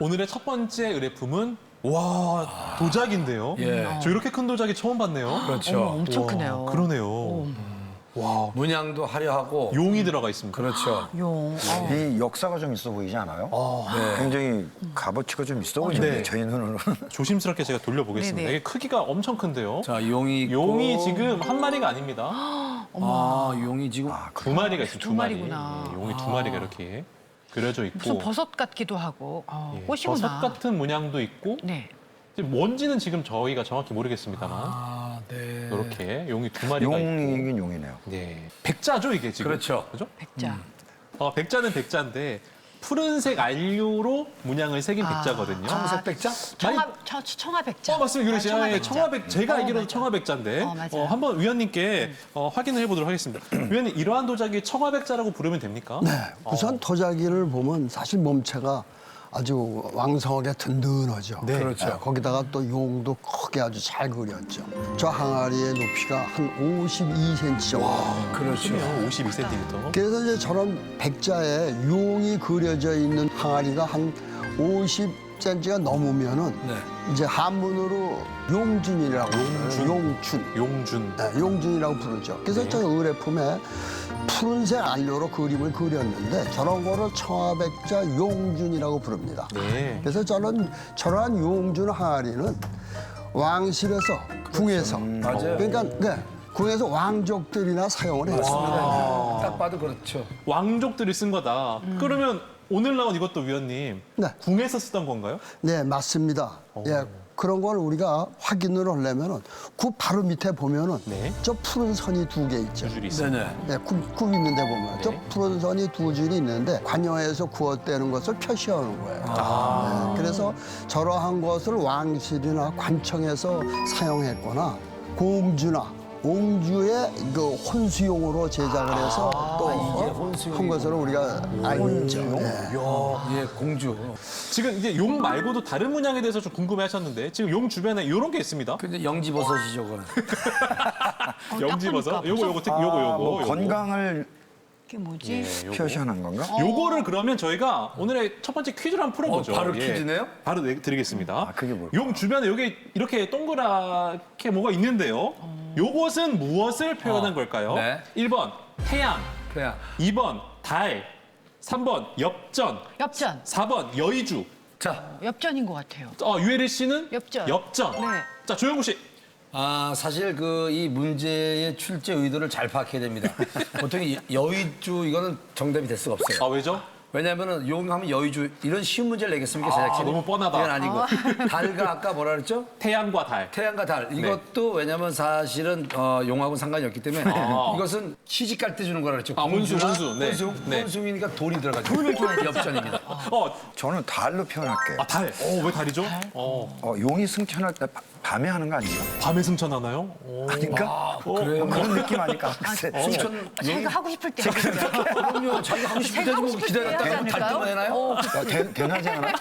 오늘의 첫 번째 의뢰품은 와 도자기인데요. 예. 저 이렇게 큰 도자기 처음 봤네요. 그렇죠. 어머, 엄청 와, 크네요. 그러네요. 와 문양도 화려하고. 용이 들어가 있습니다. 그렇죠. 용. 이 역사가 좀 있어 보이지 않아요? 네. 굉장히 값어치가 좀 있어 보이는데 네. 저희 눈으로는. 조심스럽게 제가 돌려보겠습니다. 네네. 이게 크기가 엄청 큰데요. 자, 용이 있고. 용이 지금 한 마리가 아닙니다. 아, 용이 지금. 두 마리가 있어요. 두 마리. 마리구나. 예, 용이 두 마리가 이렇게 그려져 있고. 무슨 버섯 같기도 하고. 예, 꽃이구나. 버섯 같은 문양도 있고. 네. 이제 뭔지는 지금 저희가 정확히 모르겠습니다만 아, 네. 이렇게 용이 두 마리가 있고. 용이긴 용이네요. 네, 백자죠 이게 지금. 그렇죠. 그죠? 백자. 백자는 백자인데 푸른색 안료로 문양을 새긴 백자거든요. 청색 백자? 청아백자. 맞습니다, 유리 씨. 예, 청아백자. 청아백 제가 알기로는 맞아. 청아백자인데 맞아요. 한번 위원님께 확인을 해보도록 하겠습니다. 위원님 이러한 도자기 청아백자라고 부르면 됩니까? 네, 우선 도자기를 보면 사실 몸체가 아주 왕성하게 든든하죠. 네. 그렇죠. 거기다가 또 용도 크게 아주 잘 그렸죠. 저 항아리의 높이가 한 52cm 정도. 그렇죠. 52cm. 그래서 이제 저런 백자에 용이 그려져 있는 항아리가 한 50cm가 넘으면은 네. 이제 한문으로 용준이라고 불러요. 용준. 용준. 네, 용준이라고 부르죠. 그래서 저 의뢰품에 푸른색 안료로 그림을 그렸는데 저런 거를 청아백자 용준이라고 부릅니다. 네. 그래서 저는 저러한 용준 항아리는 왕실에서 궁에서 맞아요. 그러니까 네, 궁에서 왕족들이나 사용을 했습니다. 딱 봐도 그렇죠. 왕족들이 쓴 거다. 그러면 오늘 나온 이것도 위원님 네. 궁에서 쓰던 건가요? 네, 맞습니다. 예, 그런 걸 우리가 확인을 하려면은 그 바로 밑에 보면은 네. 저 푸른 선이 두 개 있죠. 두 줄이 있습니다. 네네. 네, 굽 있는데 보면 저 푸른 선이 두 줄이 있는데 관여에서 구웠다는 것을 표시하는 거예요. 네, 그래서 저러한 것을 왕실이나 관청에서 사용했거나 공주나 옹주의 그 혼수용으로 제작을 해서 이게 또 혼수용이구나. 한 것으로 우리가 알고 있죠. 네. 예, 공주. 지금 이제 용 말고도 다른 문양에 대해서 좀 궁금해하셨는데 지금 용 주변에 이런 게 있습니다. 근데 영지버섯이죠, 그거는. 영지버섯. 딱 보니까 요거. 뭐 건강을 이게 뭐지? 예, 요거. 표시하는 건가? 요거를 그러면 저희가 오늘의 첫 번째 퀴즈를 한번 풀어보죠. 바로 퀴즈네요? 바로 드리겠습니다. 그게 뭘까요? 용 주변에 여기 이렇게 동그랗게 뭐가 있는데요. 요것은 무엇을 표현한 걸까요? 네. 1번 태양, 그래야. 2번 달, 3번 엽전, 엽전. 4번 여의주. 자, 엽전인 것 같아요. 유혜리 씨는 엽전. 엽전. 네. 자, 조영구 씨. 사실 이 문제의 출제 의도를 잘 파악해야 됩니다. 보통 여의주 이거는 정답이 될 수가 없어요. 왜죠? 왜냐하면 용하면 여의주 이런 쉬운 문제를 내겠습니까, 제작진이? 너무 뻔하다. 이건 아니고. 달과 아까 뭐라 그랬죠? 태양과 달. 태양과 달. 이것도 왜냐하면 사실은 용하고는 상관이 없기 때문에 이것은 시집 갈 때 주는 거라 그랬죠. 혼수, 공주나 혼수. 네. 네. 혼수이니까 돌이 들어가죠. 돈을 줘야 엽전입니다. 저는 달로 표현할게요. 달. 왜 달이죠? 용이 승천할 때 밤에 하는 거 아니에요? 밤에 승천하나요? 아닌가? 그래요? 그런 느낌 아닐까? 글쎄. 승천 자기가 하고 싶을 때 하겠죠. 그럼요. 자기가 하고 싶을 때 자기가 하고 뭐 싶을 때 기다렸다가 하지 달 않을까요? 때만 해나요? 대낮에 하나?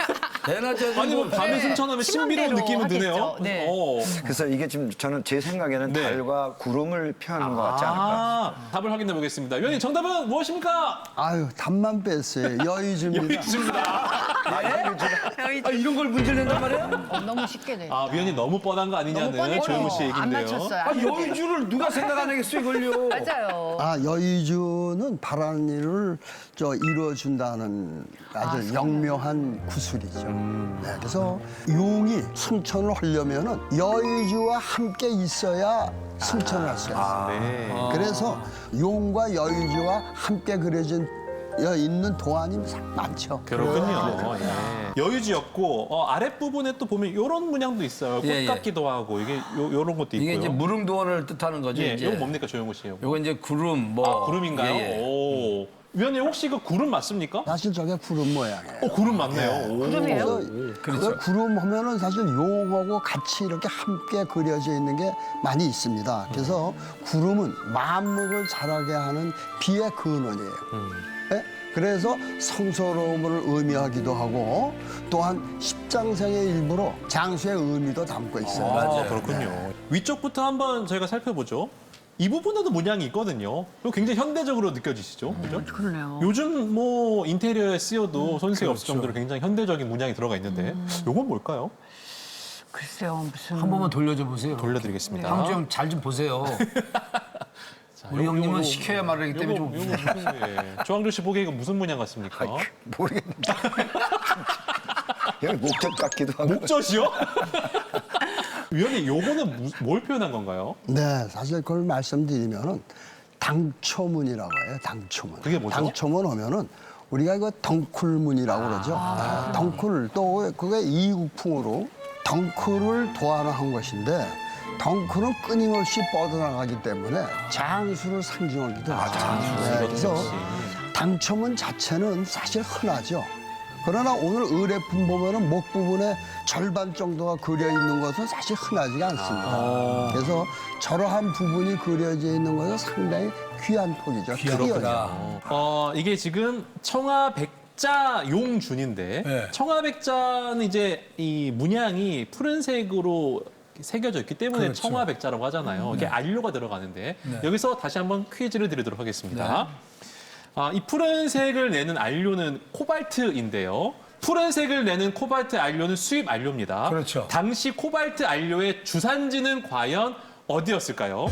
대낮에 아니 뭐 밤에 승천하면 신비로운 신혼대로 느낌은 드네요. 하겠죠. 네. 그래서 이게 지금 저는 제 생각에는 네. 달과 구름을 표현하는 것 같지 않을까? 답을 확인해 보겠습니다. 위원님 정답은 무엇입니까? 아유, 답만 뺐어요. 여의주입니다. 여의주입니다. 이런 걸 문제를 낸단 말이야? 너무 쉽게 내. 위원님 너무 뻔한 거 아니냐는 뻔했죠. 조영우 씨 안 얘기인데요. 맞췄어요. 여의주를 누가 생각 안 하겠어, 이걸요? 맞아요. 여의주는 바라는 일을 이루어준다는 아주 영묘한 구슬이죠. 네, 그래서 용이 승천을 하려면은 여의주와 함께 있어야 승천을 할 수 있어요. 네. 그래서 용과 여의주와 함께 그려진 있는 도안이 많죠. 그렇군요. 예. 여의주였고 아랫부분에 또 보면 이런 문양도 있어요. 꽃 예, 예. 같기도 하고 이게 요런 것도 있고요. 이게 이제 무릉도원을 뜻하는 거죠. 예, 이제. 이거 뭡니까 조영우 씨? 요거 이제 구름 뭐. 구름인가요? 예, 예. 오. 위원님 혹시 그 구름 맞습니까? 사실 저게 구름 모양이에요. 구름 맞네요. 오. 구름이에요? 그래서 구름 하면은 사실 용하고 같이 이렇게 함께 그려져 있는 게 많이 있습니다. 그래서 구름은 만물을 자라게 하는 비의 근원이에요. 예? 그래서 성스러움을 의미하기도 하고 또한 십장생의 일부로 장수의 의미도 담고 있어요. 맞아요. 그렇군요. 위쪽부터 한번 저희가 살펴보죠. 이 부분에도 문양이 있거든요. 이거 굉장히 현대적으로 느껴지시죠? 그죠? 그러네요. 요즘 뭐 인테리어에 쓰여도 손색이 없을 정도로 굉장히 현대적인 문양이 들어가 있는데 요건 뭘까요? 글쎄요, 무슨. 한 번만 돌려줘 보세요. 돌려드리겠습니다. 형 좀 잘 좀 보세요. 우리 형님은 시켜야 말하기 때문에 좀. 조항조 씨 보기에 이거 무슨 문양 같습니까? 모르겠는데. 여기 목적 같기도 하고. 목젖이요? 위원님, 요거는 뭘 표현한 건가요? 네, 사실 그걸 말씀드리면은 당초문이라고 해요. 당초문. 그게 뭐죠? 당초문 하면은 우리가 이거 덩쿨문이라고 그러죠. 네, 덩쿨 또 그게 이국풍으로 덩쿨을 도안한 것인데 덩쿨은 끊임없이 뻗어나가기 때문에 장수를 상징하기도 하죠. 장수. 그래서 역시. 당초문 자체는 사실 흔하죠. 그러나 오늘 의뢰품 보면은 목 부분에 절반 정도가 그려 있는 것은 사실 흔하지가 않습니다. 그래서 저러한 부분이 그려져 있는 것은 상당히 귀한 폭이죠. 귀하다. 이게 지금 청아백자 용준인데 네. 청아백자는 이제 이 문양이 푸른색으로 새겨져 있기 때문에 그렇죠. 청아백자라고 하잖아요. 이게 안료가 들어가는데 여기서 다시 한번 퀴즈를 드리도록 하겠습니다. 이 푸른색을 내는 안료는 코발트인데요. 푸른색을 내는 코발트 안료는 수입 안료입니다. 그렇죠. 당시 코발트 안료의 주산지는 과연 어디였을까요?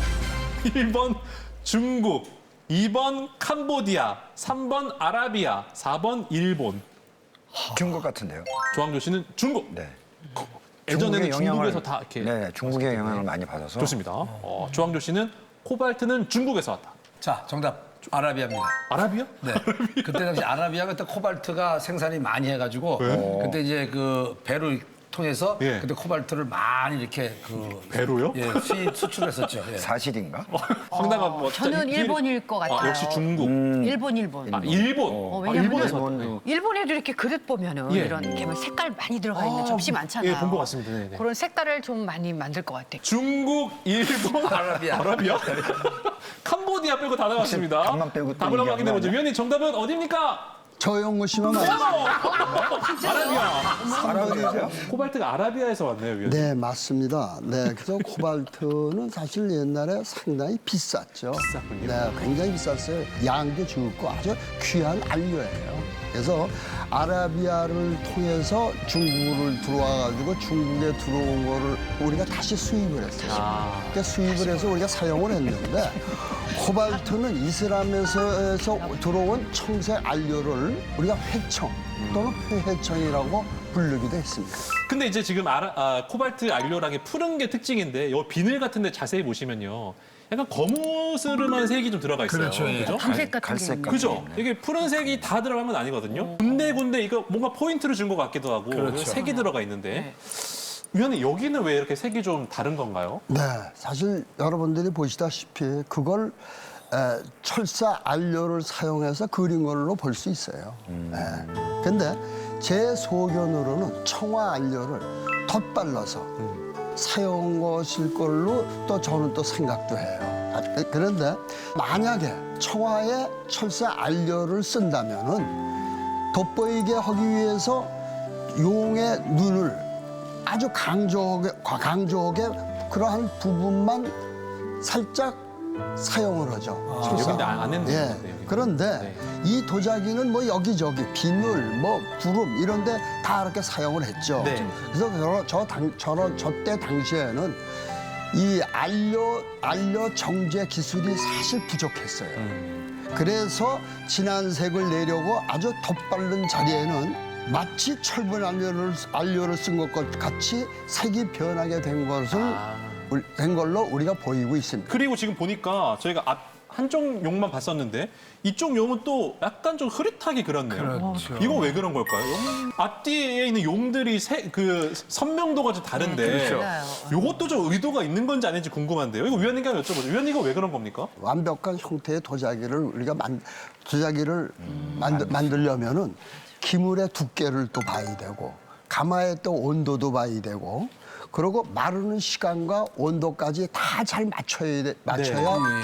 1번 중국, 2번 캄보디아, 3번 아라비아, 4번 일본. 중국 같은데요. 조항조 씨는 중국. 네. 예전에는 중국의 중국에서 다 이렇게 네, 중국의 영향을 많이 받아서. 좋습니다. 조항조 씨는 코발트는 중국에서 왔다. 자, 정답. 아라비아입니다. 아라비아? 네. 그때 당시 아라비아가 그때 코발트가 생산이 많이 해가지고 그때 이제 그 배로 통해서 예. 그때 코발트를 많이 이렇게 그 배로요? 예, 수출했었죠. 예. 사실인가? 황당한 뭐 저는 일본일 것 같아요. 역시 중국. 일본. 일본. 왜냐면은 일본에서 일본도. 일본에도 이렇게 그릇 보면은 예. 이런 게 막 색깔 많이 들어가 있는 접시 많잖아요. 예, 본 것 같습니다. 네네. 그런 색깔을 좀 많이 만들 것 같아요. 중국, 일본, 아라비아. 아라비아? 캄보디아 빼고 다 나갔습니다. 답만 빼고 또 답을 한번 얘기한 확인해 거 보죠. 아니야? 위원님 정답은 어디입니까? 저영무 씨만 맞습니다. 아라비아. 아라비아요? 코발트가 아라비아에서 왔네요, 위원님. 네, 맞습니다. 네, 그래서 코발트는 사실 옛날에 상당히 비쌌죠. 비쌌군요. 네, 굉장히 비쌌어요. 양도 적고 아주 귀한 안료예요. 그래서 아라비아를 통해서 중국을 들어와가지고 중국에 들어온 거를 우리가 다시 수입을 했어요. 그러니까 수입을 해서 우리가 사용을 했는데 코발트는 이슬람에서 들어온 청색 안료를 우리가 회청 또는 회회청이라고 부르기도 했습니다. 근데 이제 지금 코발트 안료랑의 푸른 게 특징인데 요 비늘 같은 데 자세히 보시면요. 약간 거무스름한 색이 좀 들어가 있어요. 그렇죠, 예. 그죠? 밤색 같은 게 갈색 있는. 같은 그죠? 이게 푸른색이 다 들어간 건 아니거든요. 군데군데 이거 뭔가 포인트를 준 것 같기도 하고 그렇죠. 색이 들어가 있는데 위원님 여기는 왜 이렇게 색이 좀 다른 건가요? 네, 사실 여러분들이 보시다시피 그걸 철사 안료를 사용해서 그린 걸로 볼 수 있어요. 근데 제 소견으로는 청화 안료를 덧발라서 사용한 것일 걸로 또 저는 또 생각도 해요. 그런데 만약에 청화에 철사 안료를 쓴다면은 돋보이게 하기 위해서 용의 눈을 아주 강조하게 그러한 부분만 살짝 사용을 하죠. 여기는 안 했는데. 예. 여기는. 그런데 네. 이 도자기는 뭐 여기저기 비늘, 뭐 구름 이런데 다 이렇게 사용을 했죠. 네. 그래서 저때 당시에는 이 안료 정제 기술이 사실 부족했어요. 그래서 진한 색을 내려고 아주 덧바른 자리에는 마치 철분 안료를 쓴 것과 같이 색이 변하게 된 걸로 우리가 보이고 있습니다. 그리고 지금 보니까 저희가 한쪽 용만 봤었는데 이쪽 용은 또 약간 좀 흐릿하게 그렸네요. 그렇죠. 이거 왜 그런 걸까요? 앞뒤에 있는 용들이 그 선명도가 좀 다른데 그렇죠. 이것도 좀 의도가 있는 건지 아닌지 궁금한데요. 이거 위원님께 한번 여쭤보죠. 위원님 이거 왜 그런 겁니까? 완벽한 형태의 도자기를 우리가 만들려면은 기물의 두께를 또 봐야 되고 가마의 또 온도도 봐야 되고 그리고 마르는 시간과 온도까지 다 잘 맞춰야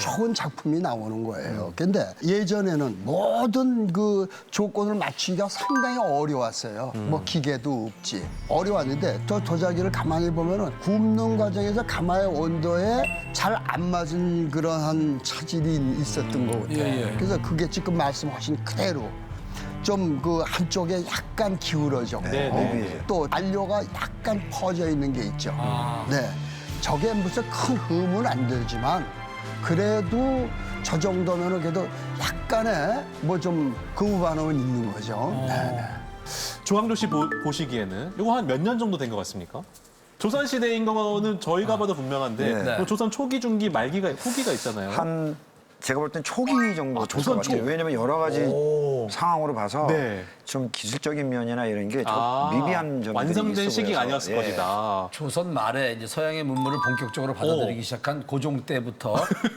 좋은 작품이 나오는 거예요. 근데 예전에는 모든 그 조건을 맞추기가 상당히 어려웠어요. 뭐 기계도 없지. 어려웠는데 저 도자기를 가만히 보면은 굽는 과정에서 가마의 온도에 잘 안 맞은 그러한 차질이 있었던 것 같아요. 그래서 그게 지금 말씀하신 그대로 좀 그 한쪽에 약간 기울어졌고 또 안료가 약간 퍼져 있는 게 있죠. 네, 저게 무슨 큰 흠은 안 들지만 그래도 저 정도면은 그래도 약간의 뭐 좀 거부 반응은 있는 거죠. 네. 조항조 씨 보시기에는 이거 한 몇 년 정도 된 것 같습니까? 조선 시대인 거는 저희가 봐도 분명한데 네. 뭐 조선 초기, 중기, 말기가 후기가 있잖아요. 한 제가 볼 땐 초기 정도 될것 조선 같아요. 초? 왜냐면 여러 가지 상황으로 봐서 네. 좀 기술적인 면이나 이런 게 좀 미비한 점들이 완성된 있어 시기가 보여서. 아니었을 예. 것이다. 조선 말에 이제 서양의 문물을 본격적으로 받아들이기 시작한 고종 때부터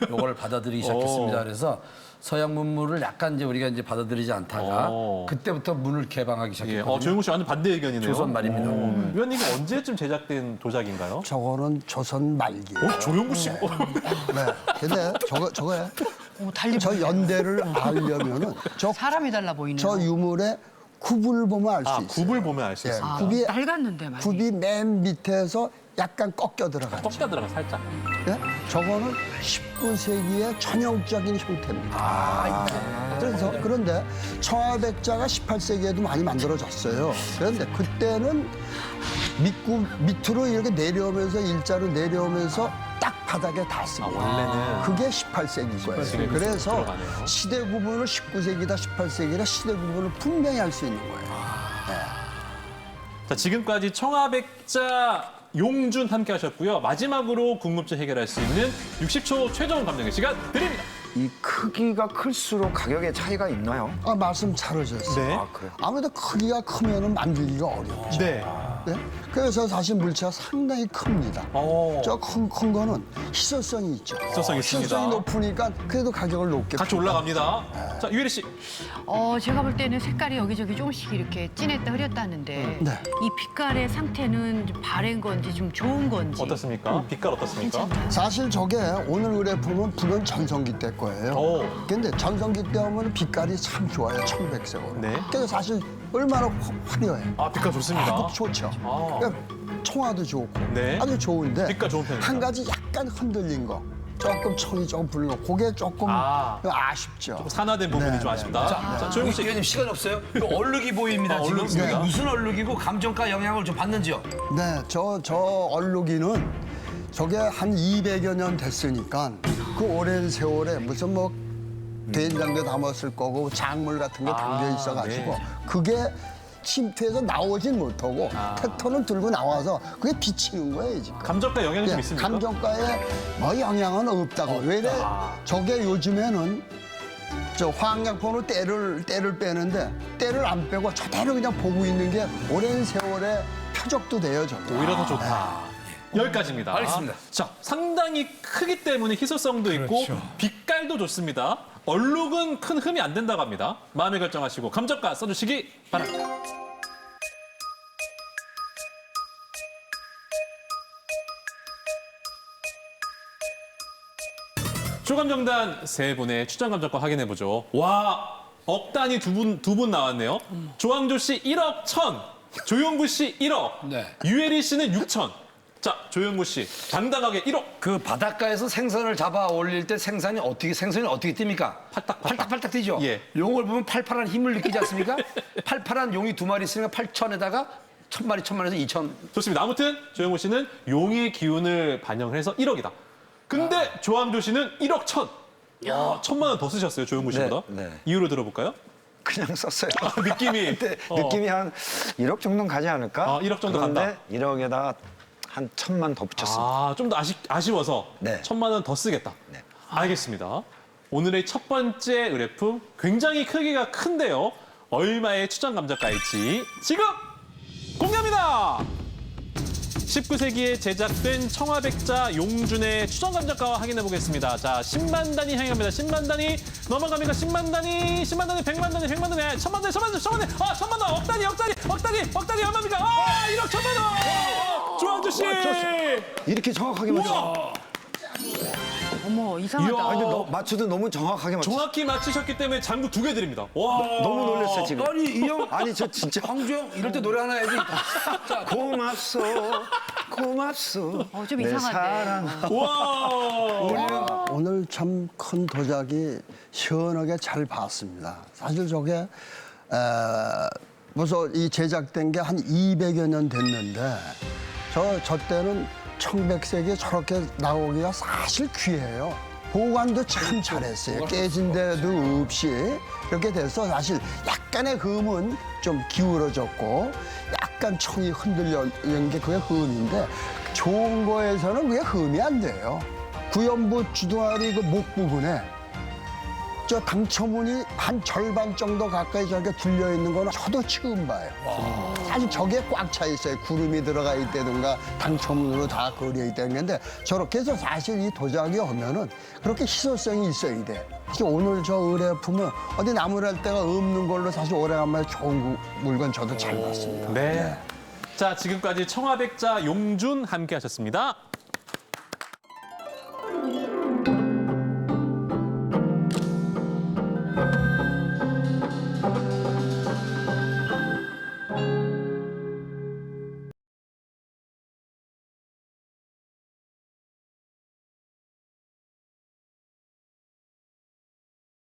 요걸 받아들이기 시작했습니다. 그래서 서양 문물을 약간 이제 우리가 이제 받아들이지 않다가 그때부터 문을 개방하기 예. 시작했거든요. 조용구 씨 완전 반대 의견이네요. 조선 말입니다. 위원님 이게 언제쯤 제작된 도자기인가요? 저거는 조선 말기. 조용구 씨. 네. 근데 저거에 달리 저 연대를 알려면은 사람이 달라 보이네요. 저 유물의 굽을 보면 알 수 있어요. 굽을 보면 알 수 예, 있습니다. 굽이 낡았는데 많이. 굽이 맨 밑에서 약간 꺾여 들어가죠. 꺾여 들어가 살짝. 예? 저거는 19세기의 전형적인 형태입니다. 그런데 청아백자가 18세기에도 많이 만들어졌어요. 그런데 그때는 밑으로 이렇게 내려오면서 일자로 내려오면서 딱 바닥에 닿습니다. 원래는 그게 18세기인 거예요. 18세기 그래서 들어가네요. 시대 구분을 19세기다 18세기다 시대 구분을 분명히 할 수 있는 거예요. 자, 지금까지 청아백자 용준 함께 하셨고요. 마지막으로 궁금증 해결할 수 있는 60초 최종 감정의 시간 드립니다. 이 크기가 클수록 가격의 차이가 있나요? 말씀 잘하셨어요. 네. 아, 그래요? 아무래도 크기가 크면 만들기가 어렵죠. 네. 네? 그래서 사실 물체가 상당히 큽니다. 저 큰 거는 희소성이 있죠. 희소성이 있습니다. 희소성이 높으니까 그래도 가격을 높게 같이 올라갑니다. 자, 유혜리 씨. 제가 볼 때는 색깔이 여기저기 조금씩 이렇게 진했다 흐렸다 하는데 네. 이 빛깔의 상태는 좀 바랜 건지 좀 좋은 건지. 어떻습니까? 빛깔 어떻습니까? 사실 저게 오늘 의뢰품은 불은 전성기 때 거예요. 오. 근데 전성기 때 하면 빛깔이 참 좋아요. 청백색으로. 네. 그래서 사실 얼마나 화려해요. 빛깔 좋습니다. 아주 좋죠. 그러니까 청아도 좋고 네. 아주 좋은데 빛깔 좋은 편입니다. 한 가지 약간 흔들린 거. 조금 청이 조금 불린 거. 그게 조금 아쉽죠. 산화된 부분이 네, 좀 네, 아쉽다. 자, 조용구 씨. 위원님 시간 없어요? 이거 얼룩이 보입니다. 지금 얼룩 있습니다. 이게 무슨 얼룩이고 감정가 영향을 좀 받는지요? 네, 저 얼룩이는 저게 한 200여 년 됐으니까 그 오랜 세월에 무슨 뭐 된장도 담았을 거고 작물 같은 게 담겨 있어가지고 네. 그게 침투해서 나오진 못하고 텍터는 들고 나와서 그게 비치는 거예요 지금. 감정가 영향이 좀 예, 있습니까? 감정가에 뭐 영향은 없다고. 왜냐 저게 요즘에는 저 화학약품으로 때를 빼는데 때를 안 빼고 저대로 그냥 보고 있는 게 오랜 세월의 표적도 돼요 저게. 오히려 더 좋다. 여기까지입니다. 알겠습니다. 자, 상당히 크기 때문에 희소성도 있고 빛깔도 좋습니다. 얼룩은 큰 흠이 안 된다고 합니다. 마음에 결정하시고 감정가 써주시기 바랍니다. 조감정단 세 분의 추천 감정가 확인해 보죠. 와, 억단이 두 분 나왔네요. 조항조 씨 1억 1천, 조용구 씨 1억, 네. 유혜리 씨는 6천. 자, 조용구 씨 당당하게 1억. 그 바닷가에서 생선을 잡아 올릴 때 생선이 어떻게 뜹니까? 팔딱팔딱 뛰죠. 예. 용을 보면 팔팔한 힘을 느끼지 않습니까? 팔팔한 용이 2마리 있으니까 8천에다가 1000마리에서 2000. 좋습니다. 아무튼 조용구 씨는 용의 기운을 반영을 해서 1억이다. 근데 조항조 씨는 1억 1천. 야, 1,000만 원 더 쓰셨어요, 조용구 씨보다. 네. 이유를 들어볼까요? 그냥 썼어요. 느낌이. 근데 느낌이 한 1억 정도는 가지 않을까? 1억 정도 그런데 간다. 1억에다가 한 1,000만 더 붙였습니다. 좀 더 아쉬워서 네. 1,000만 원 더 쓰겠다. 네. 알겠습니다. 오늘의 첫 번째 의뢰품 굉장히 크기가 큰데요. 얼마의 추천 감정가일지 지금 공개합니다. 19세기에 제작된 청아백자 용준의 추정 감정가 확인해 보겠습니다. 자, 10만 단위 향해 갑니다. 10만 단위 넘어갑니까? 10만 단위, 10만 단위, 100만 단위, 100만 단위, 1000만 단위, 1000만 단위, 1000만 단위, 1000만 원, 억 단위, 얼마입니까? 1억 1000만 원! 조항조 씨. 이렇게 정확하게 맞춰. 어머 이상하다. 이야. 아니, 근데 맞춰도 너무 정확하게 맞춰. 정확히 맞히셨기 때문에 장구 2개 드립니다. 와. 너무 놀랐어 지금. 아니 이 형, 아니 저 진짜 황주 형 이럴 때 노래 하나 해야지. 자, 고맙소, 고맙소. 좀 내 이상한데. 사랑. 와. 오늘 참 큰 도자기 시원하게 잘 봤습니다. 사실 저게 벌써 이 제작된 게 한 200여 년 됐는데 저 때는 청백색이 저렇게 나오기가 사실 귀해요. 보관도 참 잘했어요. 깨진 데도 없이 이렇게 돼서 사실 약간의 흠은 좀 기울어졌고 약간 청이 흔들리는 게 그게 흠인데 좋은 거에서는 그게 흠이 안 돼요. 구연부 주둥아리 그 목 부분에 저 당첨문이 한 절반 정도 가까이 저렇게 둘려 있는 거는 저도 처음 봐요. 사실 저게 꽉 차 있어요. 구름이 들어가 있다든가 당첨문으로 다 그려 있다는데 저렇게 해서 사실 이 도자기 하면은 그렇게 희소성이 있어야 돼. 사실 오늘 저 의뢰품은 어디 나무랄 데가 없는 걸로 사실 오래간만에 좋은 물건 저도 잘 봤습니다. 네. 자, 지금까지 청아백자 용준 함께 하셨습니다.